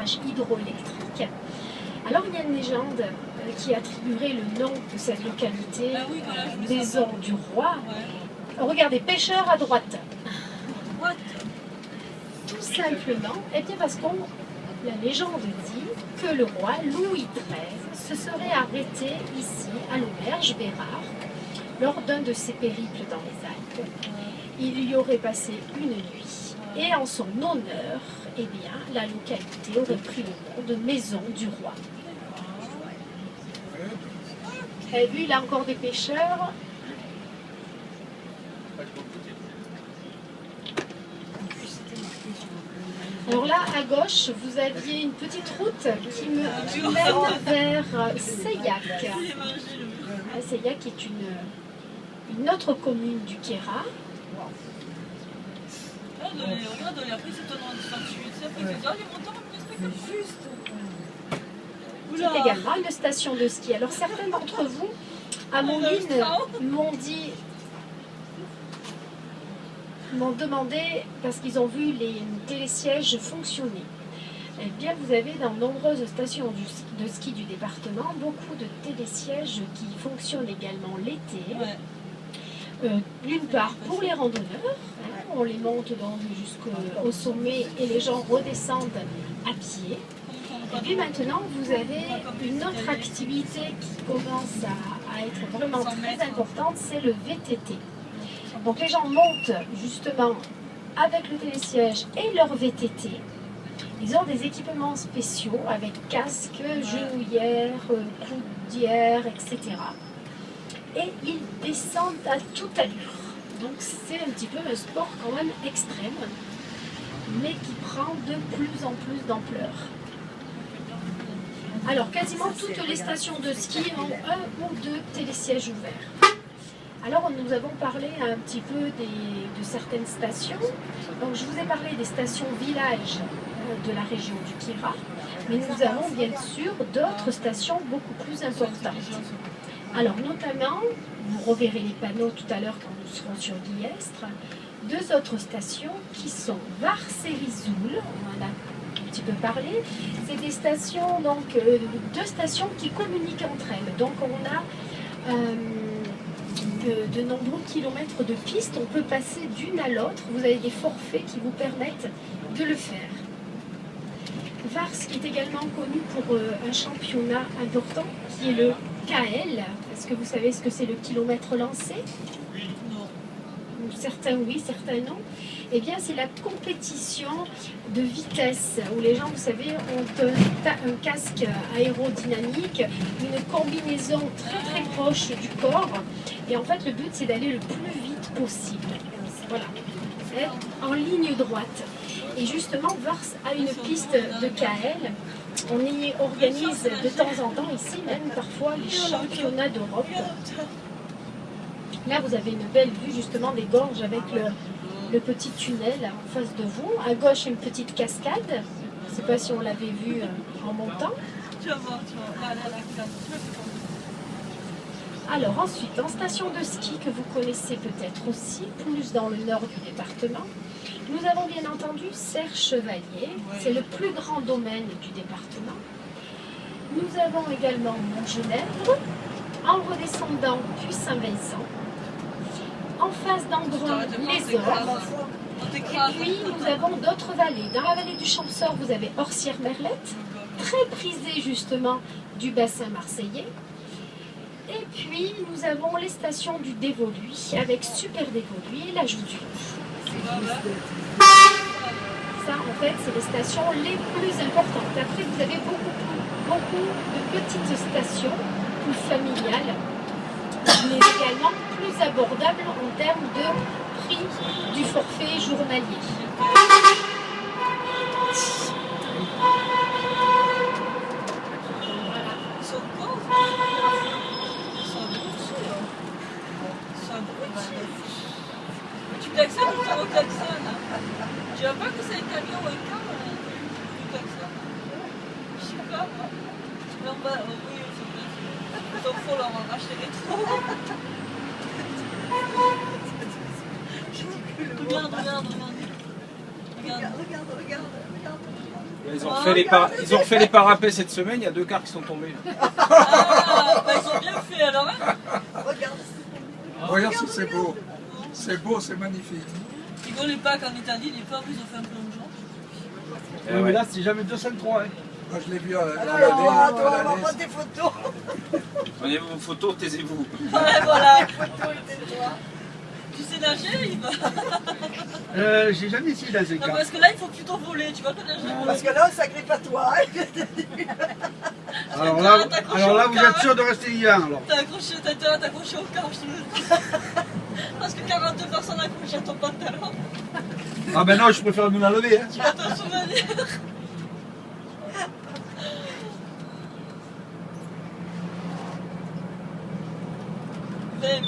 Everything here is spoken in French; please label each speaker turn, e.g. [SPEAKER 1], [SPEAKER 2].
[SPEAKER 1] barrage hydroélectrique. Alors il y a une légende qui attribuerait le nom de cette localité, Maison du Roi. Regardez, pêcheur à droite. Tout simplement, et bien parce qu'on, la légende dit que le roi Louis XIII se serait arrêté ici, à l'auberge Bérard, lors d'un de ses périples dans les Alpes. Il y aurait passé une nuit, et en son honneur, eh bien, la localité aurait pris le nom de Maison du Roi. Vous avez vu, là encore des pêcheurs. Alors là, à gauche, vous aviez une petite route qui mène vers Seillac. Seillac est une autre commune du Queyras.
[SPEAKER 2] Regarde, après c'est ton nom de 58, après c'est les montants, juste.
[SPEAKER 1] C'est également une station de ski. Alors certains d'entre vous, à Montline, m'ont demandé, parce qu'ils ont vu les télésièges fonctionner. Eh bien, vous avez dans de nombreuses stations de ski du département beaucoup de télésièges qui fonctionnent également l'été. D'une part pour les randonneurs, on les monte donc jusqu'au sommet et les gens redescendent à pied. Et puis maintenant, vous avez une autre activité qui commence à être vraiment très importante, c'est le VTT. Donc les gens montent justement avec le télésiège et leur VTT. Ils ont des équipements spéciaux avec casque, genouillère, coudière, etc. Et ils descendent à toute allure. Donc c'est un petit peu un sport quand même extrême, mais qui prend de plus en plus d'ampleur. Alors quasiment toutes les stations de ski ont un ou deux télésièges ouverts. Alors nous avons parlé un petit peu de certaines stations. Donc je vous ai parlé des stations villages de la région du Queyras, mais nous avons bien sûr d'autres stations beaucoup plus importantes. Alors notamment, vous reverrez les panneaux tout à l'heure quand nous serons sur Guillestre, deux autres stations qui sont Vars et Risoul, on en a un petit peu parlé. C'est des stations, donc deux stations qui communiquent entre elles. Donc on a de nombreux kilomètres de pistes, on peut passer d'une à l'autre. Vous avez des forfaits qui vous permettent de le faire. Vars qui est également connu pour un championnat important qui est le KL. Est-ce que vous savez ce que c'est le kilomètre lancé? Certains oui, certains non. Eh bien, c'est la compétition de vitesse où les gens, vous savez, ont un casque aérodynamique, une combinaison très très proche du corps. Et en fait, le but, c'est d'aller le plus vite possible. Voilà, en ligne droite. Et justement, Vars a une piste de KL. On y organise de temps en temps ici, même parfois, les championnats d'Europe. Là, vous avez une belle vue justement des gorges avec le petit tunnel en face de vous. À gauche, une petite cascade. Je ne sais pas si on l'avait vu en montant. Alors ensuite, en station de ski que vous connaissez peut-être aussi, plus dans le nord du département, nous avons bien entendu Serre-Chevalier. C'est le plus grand domaine du département. Nous avons également Montgenèvre, en redescendant puis Saint-Vincent. En face d'Andron, les Ors. Et puis, nous avons d'autres vallées. Dans la vallée du Champsaur, vous avez Orsières-Merlette, très prisée justement du bassin marseillais. Et puis, nous avons les stations du Dévoluy, avec Super Dévoluy et la Jouduve. Ça, en fait, c'est les stations les plus importantes. Après, vous avez beaucoup de petites stations, plus familiales, mais également plus abordables en termes de prix du forfait journalier.
[SPEAKER 2] Tu klaxonnes ou tu reklaxonnes? Tu vois pas que c'est un camion ou un car tu klaxonnes? Je sais pas. Là en bas, oui, ils s'en font leur racheter des trous. Regarde.
[SPEAKER 3] Ils ont refait les parapets cette semaine, il y a 2 cars qui sont tombés.
[SPEAKER 2] Ah, bah, ils ont bien fait alors. Hein.
[SPEAKER 4] Regarde si c'est beau. C'est beau, c'est magnifique.
[SPEAKER 2] Rigolez pas qu'en Italie, les femmes, ils ont fait un plongeon.
[SPEAKER 3] Ouais,
[SPEAKER 5] Mais là, c'est jamais 203. Hein.
[SPEAKER 4] Moi, je l'ai vu à
[SPEAKER 6] Alors,
[SPEAKER 4] l'année.
[SPEAKER 6] toi, on va prendre des photos.
[SPEAKER 3] Prenez vos photos, taisez-vous.
[SPEAKER 2] Ouais, voilà.
[SPEAKER 6] Photos et toi.
[SPEAKER 2] Tu sais nager, il va.
[SPEAKER 5] J'ai jamais essayé dans un
[SPEAKER 2] Non,
[SPEAKER 5] cas.
[SPEAKER 2] parce que là, il faut plutôt voler. Tu vois que nager.
[SPEAKER 6] Parce que là, on s'agrippe à toi.
[SPEAKER 5] Alors là, vous êtes sûr de rester vivant alors.
[SPEAKER 2] T'as intérêt à t'accrocher au corps, je te le dis. Parce que 42 personnes accrochées à ton pantalon,
[SPEAKER 5] Ah ben non, je préfère me l'enlever. Hein.
[SPEAKER 2] tu vas t'en souvenir. Mais